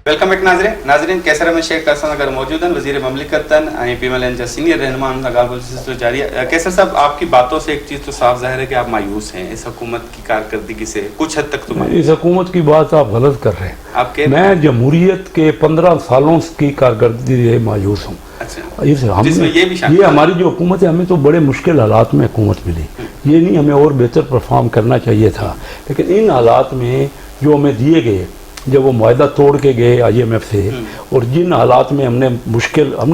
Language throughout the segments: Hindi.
वेलकम बैक नाज़रीन कैसर अहमद शेख कासन अगर मौजूद हैं वज़ीर ममलिकतन पीएमएल जा सीनियर रहनुमा तो जारी कैसर साहब, आपकी बातों से एक चीज़ तो साफ जाहिर है कि आप मायूस हैं इस हुकूमत की कारकर्दगी से कुछ हद तक। तो इस हुकूमत की बात आप गलत कर रहे हैं। आपके मैं जमहूरियत के 15 सालों की कारकर्दगी से मायूस हूँ। अच्छा, ये हमारी जो हुकूमत है, हमें तो बड़े मुश्किल हालात में हुकूमत मिली। ये नहीं हमें और बेहतर परफॉर्म करना चाहिए था, लेकिन इन हालात में जो हमें दिए गए, जब वो मुआहदा तोड़ के गए IMF से, और जिन हालात में हमने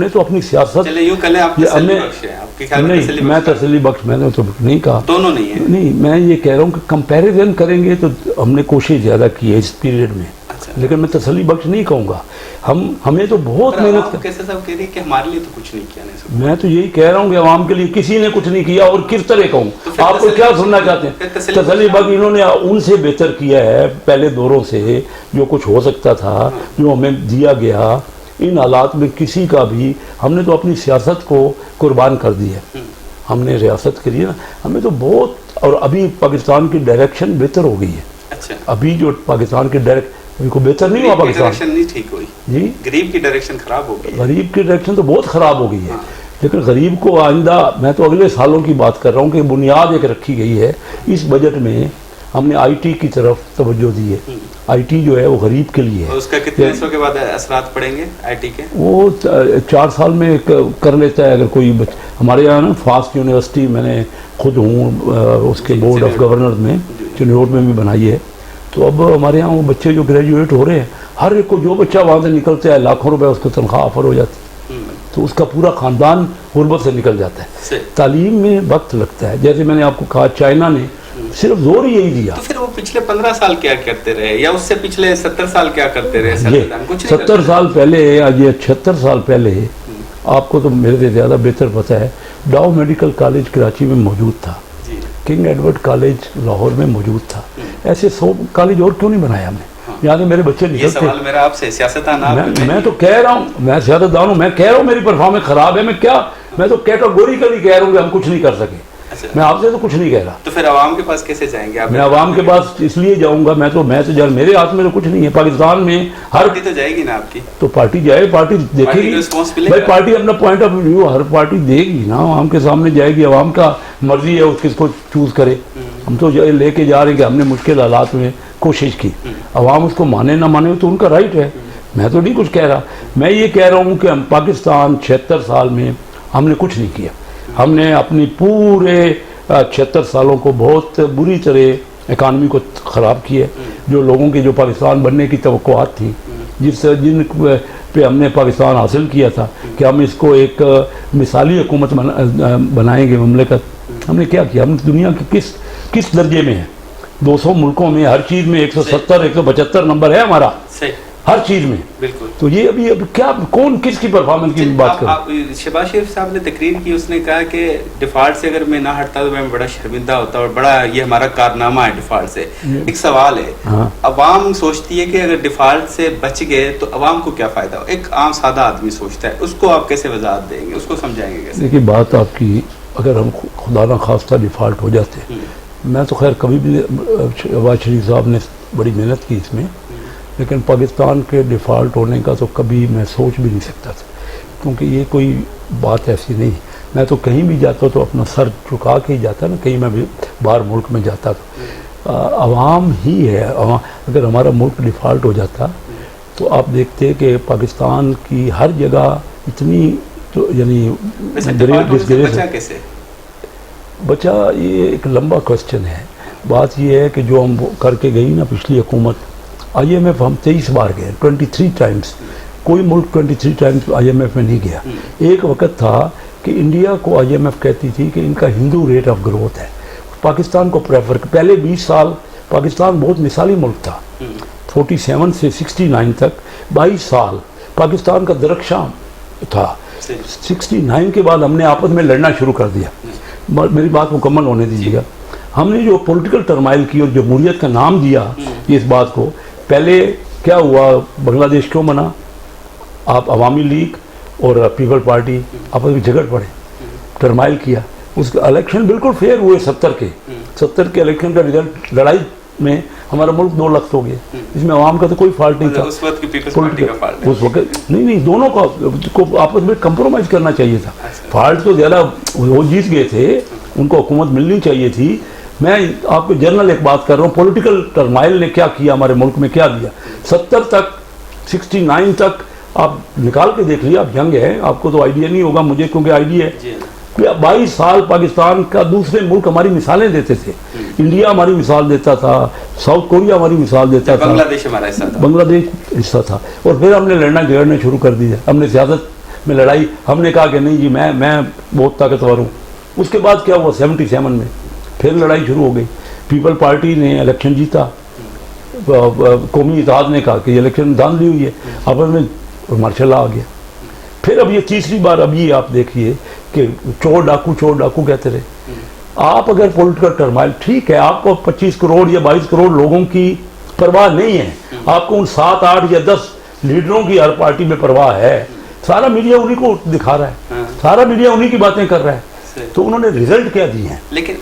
तो अपनी सियासत नहीं, मैं तसल्ली बख्श मैंने तो नहीं कहा, दोनों नहीं है। नहीं, मैं ये कह रहा हूँ कि कंपैरिजन करेंगे तो हमने कोशिश ज़्यादा की है इस पीरियड में। अच्छा। लेकिन मैं तसल्ली बख्श नहीं कहूँगा। हमें तो बहुत मेहनत कैसे सब कह रही कि हमारे लिए तो कुछ नहीं किया। मैं तो यही कह रहा हूँ कि आवाम के लिए किसी ने कुछ नहीं किया, और किस तरह कहूँ, आपको क्या सुनना चाहते हैं? तसल्ली बख्श इन्होंने उनसे बेहतर किया है पहले दौरों से, जो कुछ हो सकता था, जो हमें दिया गया। इन हालात में किसी का भी, हमने तो अपनी सियासत को कुर्बान कर दी है। हमने रियासत के लिए ना, हमें तो बहुत, और अभी पाकिस्तान की डायरेक्शन बेहतर हो गई है। अच्छा। अभी जो पाकिस्तान की डायरेक्शन को बेहतर नहीं हुआ, पाकिस्तान नहीं ठीक हुई जी, गरीब की डायरेक्शन खराब हो गई। गरीब की डायरेक्शन तो बहुत खराब हो गई है। लेकिन गरीब को आइंदा, मैं तो अगले सालों की बात कर रहा हूँ कि बुनियाद एक रखी गई है। इस बजट में हमने IT की तरफ तवज्जो दी है। IT जो है वो गरीब के लिए है। उसका कितने सालों के बाद असरात पड़ेंगे IT के? वो 4 साल में कर लेता है अगर कोई हमारे यहाँ ना फास्ट यूनिवर्सिटी, मैंने खुद हूँ उसके बोर्ड ऑफ गवर्नर में, चिन्नौर में भी बनाई है। तो अब हमारे यहाँ वो बच्चे जो ग्रेजुएट हो रहे हैं, हर एक को, जो बच्चा वहाँ से निकलता है, लाखों रुपए उसको तनख्वाह ऑफर हो जाती है, तो उसका पूरा ख़ानदान गुर्बत से निकल जाता है। तालीम में वक्त लगता है। जैसे मैंने आपको कहा, चाइना ने सिर्फ जोर यही दिया। तो फिर वो पिछले 15 साल क्या करते रहे, या उससे पिछले 70 साल क्या करते रहे? 70 साल पहले या ये 76 साल पहले, आपको तो मेरे से ज़्यादा बेहतर पता है, डाउ मेडिकल कॉलेज कराची में मौजूद था, किंग एडवर्ड कॉलेज लाहौर में मौजूद था। ऐसे 100 कॉलेज और क्यों नहीं बनाया हमने? यहाँ से मेरे बच्चे निकलते। ये सवाल मेरा आपसे, सियासतदान आप। मैं तो कह रहा हूँ, मैं सियासतदान हूँ, मैं कह रहा हूँ मेरी परफॉर्मेंस खराब है। मैं तो कैटेगोरिकली कह रहा हूँ कि हम कुछ नहीं कर सके। अच्छा। मैं आपसे तो कुछ नहीं कह रहा। तो फिर अवाम के पास कैसे जाएंगे आप? मैं अवाम के पास इसलिए जाऊंगा, मैं तो मेरे हाथ में तो कुछ नहीं है। पाकिस्तान में हर पार्टी तो जाएगी ना आपकी, तो पार्टी जाए, पार्टी देखेगी भाई, पार्टी अपना point of view her party देगी ना, आवाम के सामने जाएगी। अवाम का मर्जी है वो किसको चूज करे। हम तो लेके जा रहे हैं कि हमने मुश्किल हालात में कोशिश की, अवाम उसको माने ना माने तो उनका राइट है। मैं तो नहीं कुछ कह रहा। मैं ये कह रहा हूँ कि हम पाकिस्तान 76 साल में हमने कुछ नहीं किया। हमने अपनी पूरे 76 सालों को बहुत बुरी तरह इकानमी को ख़राब किया। जो लोगों की, जो पाकिस्तान बनने की तवक्कुआत थी, जिन पे हमने पाकिस्तान हासिल किया था कि हम इसको एक मिसाली हुकूमत बनाएंगे ममलिकत, हमने क्या किया? हम दुनिया के किस दर्जे में है? 200 मुल्कों में हर चीज़ में 170 175 नंबर है हमारा, हर चीज़ में। बिल्कुल। तो ये अभी क्या, कौन किसकी परफॉर्मेंस की बात कर? शहबाज शरीफ साहब ने तकरीर की, उसने कहा कि डिफॉल्ट से अगर मैं ना हटता तो मैं बड़ा शर्मिंदा होता और बड़ा ये हमारा कारनामा है डिफॉल्ट से। एक सवाल है, हाँ। अवाम सोचती है कि अगर डिफॉल्ट से बच गए तो अवाम को क्या फ़ायदा हो? एक आम सादा आदमी सोचता है, उसको आप कैसे वजाहत देंगे, उसको समझाएंगे कैसे? देखिए, बात आपकी, अगर हम खुदा ना खास्ता डिफॉल्ट हो जाते, मैं तो खैर कभी भी, शहबाज शरीफ साहब ने बड़ी मेहनत की इसमें, लेकिन पाकिस्तान के डिफ़ॉल्ट होने का तो कभी मैं सोच भी नहीं सकता था, क्योंकि ये कोई बात ऐसी नहीं। मैं तो कहीं भी जाता तो अपना सर झुका के ही जाता ना, कहीं मैं भी बाहर मुल्क में जाता तो अवाम ही है। अगर हमारा मुल्क डिफ़ॉल्ट हो जाता तो आप देखते कि पाकिस्तान की हर जगह इतनी, तो यानी बचा, ये एक लंबा क्वेश्चन है। बात ये है कि जो हम करके गई ना पिछली हुकूमत, IMF हम 23 बार गए, 23 टाइम्स। कोई मुल्क 23 टाइम्स IMF में नहीं गया। एक वक्त था कि इंडिया को IMF कहती थी कि इनका हिंदू रेट ऑफ ग्रोथ है, पाकिस्तान को प्रेफर। पहले 20 साल पाकिस्तान बहुत मिसाली मुल्क था। 47 से 69 तक 22 साल पाकिस्तान का दरख्शां था। 69 के बाद हमने आपस में लड़ना शुरू कर दिया। मेरी बात मुकम्मल होने दीजिएगा। हमने जो पॉलिटिकल टर्माइल की और जमहूरियत का नाम दिया इस बात को, पहले क्या हुआ, बांग्लादेश क्यों बना? आप अवामी लीग और पीपल पार्टी आपस में झगड़ पड़े, टर्माइल किया। उसका इलेक्शन बिल्कुल फेयर हुए 70 के इलेक्शन का रिजल्ट लड़ाई में हमारा मुल्क 2 लाख हो गया, इसमें आवाम का तो कोई फॉल्ट नहीं था। उस वक्त की पीपल्स पार्टी का फॉल्ट उस वक्त नहीं, दोनों को आपस में कंप्रोमाइज करना चाहिए था। फॉल्ट तो ज़्यादा वो जीत गए थे, उनको हुकूमत मिलनी चाहिए थी। मैं आपको जनरल एक बात कर रहा हूँ, पॉलिटिकल टर्माइल ने क्या किया हमारे मुल्क में, क्या दिया। 70 तक 69 तक आप निकाल के देख लिया, आप यंग हैं, आपको तो आइडिया नहीं होगा, मुझे क्योंकि आइडिया है। 22 साल पाकिस्तान का दूसरे मुल्क हमारी मिसालें देते थे। इंडिया हमारी मिसाल देता था, साउथ कोरिया हमारी मिसाल देता था, बांग्लादेश हमारा हिस्सा था, बांग्लादेश हिस्सा था। और फिर हमने लड़ना झगड़ना शुरू कर दिया, हमने सियासत में लड़ाई, हमने कहा कि नहीं जी मैं बहुत ताकतवर हूँ। उसके बाद क्या हुआ, 77 में फिर लड़ाई शुरू हो गई। पीपल पार्टी ने इलेक्शन जीता, कौमी इत्तेहाद ने कहा कि इलेक्शन धांधली हुई है, अब हमें मार्शल आ गया। फिर अब ये तीसरी बार, अब ये आप देखिए कि चोर डाकू कहते रहे। आप अगर पॉलिटिकल टर्माइल, ठीक है, आपको 25 करोड़ या 22 करोड़ लोगों की परवाह नहीं है, आपको उन 7, 8 या 10 लीडरों की हर पार्टी में परवाह है। सारा मीडिया उन्हीं को दिखा रहा है, सारा मीडिया उन्हीं की बातें कर रहा है, तो उन्होंने रिजल्ट क्या दिए हैं। लेकिन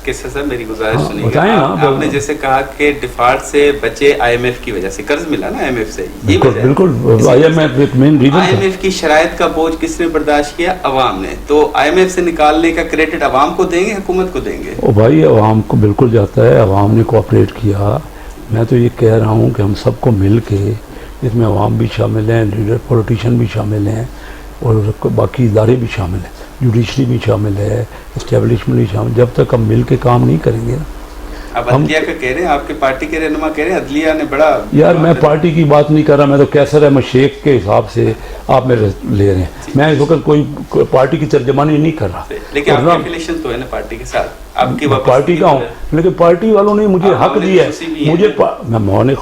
किससे सर मेरी गुजारिश सुनिए, बताएं ना। आपने जैसे कहा कि डिफॉल्ट से बचे IMF की वजह से, कर्ज मिला ना IMF से, बिल्कुल IMF एक मेन रीजन था। IMF की शराइत का बोझ किसने बर्दाश्त किया, अवाम ने। तो IMF से निकालने का क्रेडिट अवाम को देंगे, हुकूमत को देंगे? ओ भाई, अवाम को बिल्कुल जाता है, अवाम ने कोऑपरेट किया। मैं तो ये कह रहा हूँ कि हम सबको मिल के, इसमें अवाम भी शामिल हैं, लीडर पॉलिटिशियन भी शामिल हैं, और बाकी इदारे भी शामिल हैं, जुडिशरी भी शामिल है, इस्टेब्लिशमेंट भी शामिल। जब तक हम मिल के काम नहीं करेंगे ना, अब अदलिया का कह रहे हैं, आपके पार्टी के रहनुमा कह रहे हैं अदलिया ने बड़ा, यार मैं पार्टी की बात नहीं कर रहा, मैं तो कैसर अहमद शेख के हिसाब से आप मेरे ले रहे हैं। मैं इस वक्त कोई पार्टी की तर्जमानी नहीं कर रहा, लेकिन आपका एफिलिएशन तो है ना पार्टी के साथ, आपकी पार्टी का हूँ, लेकिन पार्टी वालों ने मुझे हक दिया है। मुझे मैं मौने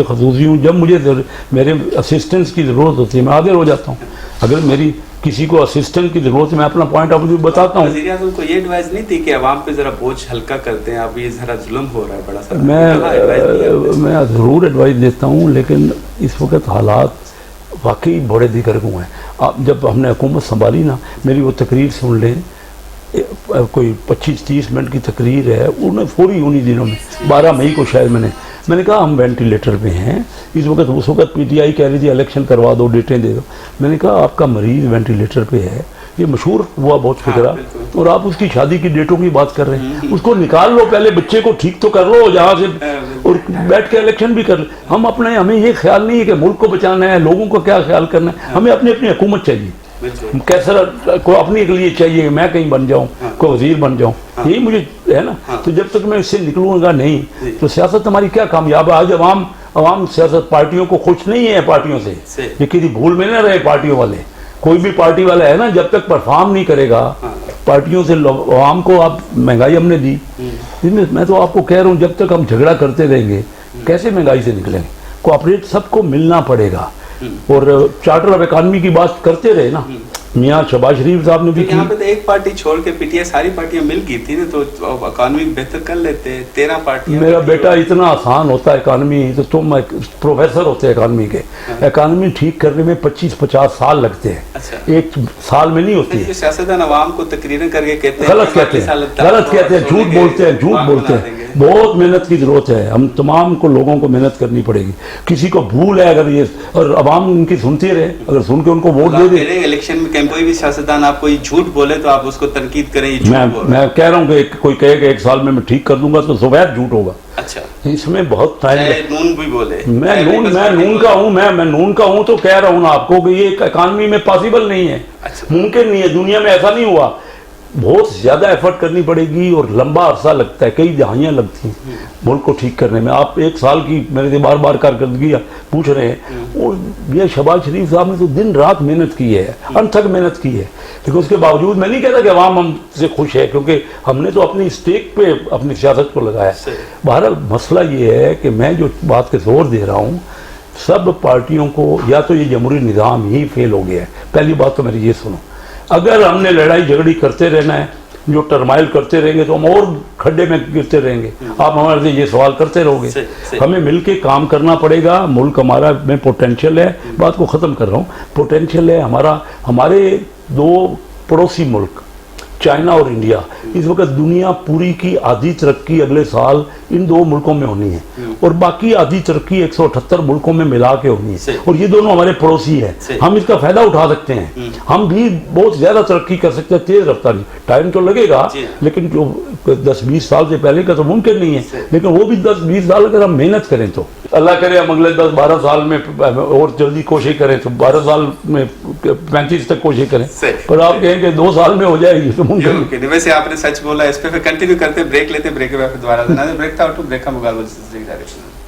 खसूसी हूँ, जब मुझे मेरे असिस्टेंस की ज़रूरत होती है मैं हाजिर हो जाता हूँ। अगर मेरी किसी को असिस्टेंट की जरूरत है, मैं अपना पॉइंट ऑफ व्यू बताता हूँ। वज़ीर आज़म को ये एडवाइस नहीं थी कि अवाम पे जरा बोझ हल्का करते हैं, अब ये जरा जुल्म हो रहा है बड़ा सा? मैं ज़रूर एडवाइस देता हूँ, लेकिन इस वक्त हालात वाकई बड़े दिगर हुए हैं। आप जब हमने हुकूमत संभाली ना, मेरी वो तकरीर सुन लें, कोई 25-30 मिनट की तकरीर है, उन्हें फौरी उन्हीं दिनों में 12 मई को शायद मैंने कहा हम वेंटिलेटर पे हैं इस वक्त। उस वक्त PTI कह रही थी इलेक्शन करवा दो, डेटें दे दो। मैंने कहा आपका मरीज़ वेंटिलेटर पे है, ये मशहूर हुआ बहुत फिक्रा, और आप उसकी शादी की डेटों की बात कर रहे हैं। उसको निकाल लो, पहले बच्चे को ठीक तो कर लो जहाँ से, और बैठ के इलेक्शन भी कर। हम अपने, हमें ये ख्याल नहीं है कि मुल्क को बचाना है, लोगों को क्या ख्याल करना है, हमें अपनी अपनी हुकूमत चाहिए। कैसा को अपने के लिए चाहिए कि मैं कहीं बन जाऊं, कोई वजीर बन जाऊं, यही मुझे है ना। तो जब तक मैं इससे निकलूंगा नहीं, तो सियासत हमारी क्या कामयाब है। आज अवाम सियासत पार्टियों को खुश नहीं है, पार्टियों से ये किसी भूल में ना रहे। पार्टियों वाले, कोई भी पार्टी वाला है ना, जब तक परफॉर्म नहीं करेगा पार्टियों से, अवाम को आप महंगाई हमने दी, इसमें मैं तो आपको कह रहा हूँ जब तक हम झगड़ा करते रहेंगे कैसे महंगाई से निकलेंगे। कोऑपरेट सबको मिलना पड़ेगा। और चार्टर ऑफ इकॉनमी की बात करते रहे ना, मियाँ शहबाज शरीफ साहब ने भी की। यहाँ पे तो एक पार्टी छोड़ के PTI सारी पार्टियां मिल गई थी ना, तो इकॉनमी बेहतर कर लेते। 13 पार्टियां। मेरा बेटा इतना आसान होता है इकॉनमी, तो तुम प्रोफेसर होते हैं इकॉनमी के। इकॉनमी ठीक करने में 25-50 साल लगते हैं। अच्छा। एक साल में नहीं होती है। सियासतदान अवाम को तकरीरें करके कहते हैं, गलत कहते हैं, झूठ बोलते हैं। बहुत मेहनत की जरूरत है, हम तमाम को लोगों को मेहनत करनी पड़ेगी। किसी को भूल है अगर ये, और अवाम उनकी सुनती रहे, अगर सुन के उनको वोट दे दे। इलेक्शन में कोई भी सियासतदान आपको ये झूठ बोले तो आप उसको तनकीद करें। मैं कह रहा हूँ कि कोई कहेगा 1 साल में मैं ठीक कर दूंगा, तो सफेद झूठ होगा। अच्छा, इसमें बहुत टाइम। नून भी बोले, मैं नून का हूँ तो कह रहा हूँ ना आपको कि ये इकॉनमी में पॉसिबल नहीं है। अच्छा। मुमकिन नहीं है, दुनिया में ऐसा नहीं हुआ। बहुत ज़्यादा एफर्ट करनी पड़ेगी और लंबा अरसा लगता है, कई दहाइयाँ लगती हैं मुल्क को ठीक करने में। आप 1 साल की मेरे से बार कारकर्दगी पूछ रहे हैं, और ये शहबाज शरीफ साहब ने तो दिन रात मेहनत की है, अनथक मेहनत की है। लेकिन उसके बावजूद मैं नहीं कहता कि अवाम हमसे खुश है, क्योंकि हमने तो अपनी स्टेक पे अपनी सियासत को लगाया। बहरहाल मसला ये है कि मैं जो बात पे जोर दे रहा हूँ, सब पार्टियों को या तो ये जमहूरी निज़ाम ही फेल हो गया है। पहली बात तो मेरी ये सुनो, अगर हमने लड़ाई झगड़ी करते रहना है, जो टर्माइल करते रहेंगे, तो हम और खड्डे में गिरते रहेंगे। आप हमारे से ये सवाल करते रहोगे। हमें मिलके काम करना पड़ेगा। मुल्क हमारा में पोटेंशियल है, बात को ख़त्म कर रहा हूँ, पोटेंशियल है हमारा। हमारे 2 पड़ोसी मुल्क चाइना और इंडिया, इस वक्त दुनिया पूरी की आधी तरक्की अगले साल इन दो मुल्कों में होनी है और बाकी आधी तरक्की 178 मुल्कों में मिला के होनी है और ये दोनों हमारे पड़ोसी हैं, हम इसका फायदा उठा सकते हैं, हम भी बहुत ज्यादा तरक्की कर सकते हैं तेज रफ्तारी। टाइम तो लगेगा लेकिन जो 10-20 साल से पहले का तो मुमकिन नहीं है, लेकिन वो भी 10-20 साल अगर हम मेहनत करें तो अल्लाह करे हम अगले 10-12 साल में और जल्दी कोशिश करें तो 12 साल में 35 तक कोशिश करें, पर आप कहें कि 2 साल में हो जाएगी तो मुमकिन। वैसे आपने सच बोला, इस पे फिर कंटिन्यू करते, ब्रेक लेते, ब्रेक के बाद दोबारा ब्रेक था, ब्रेक का मुकाबला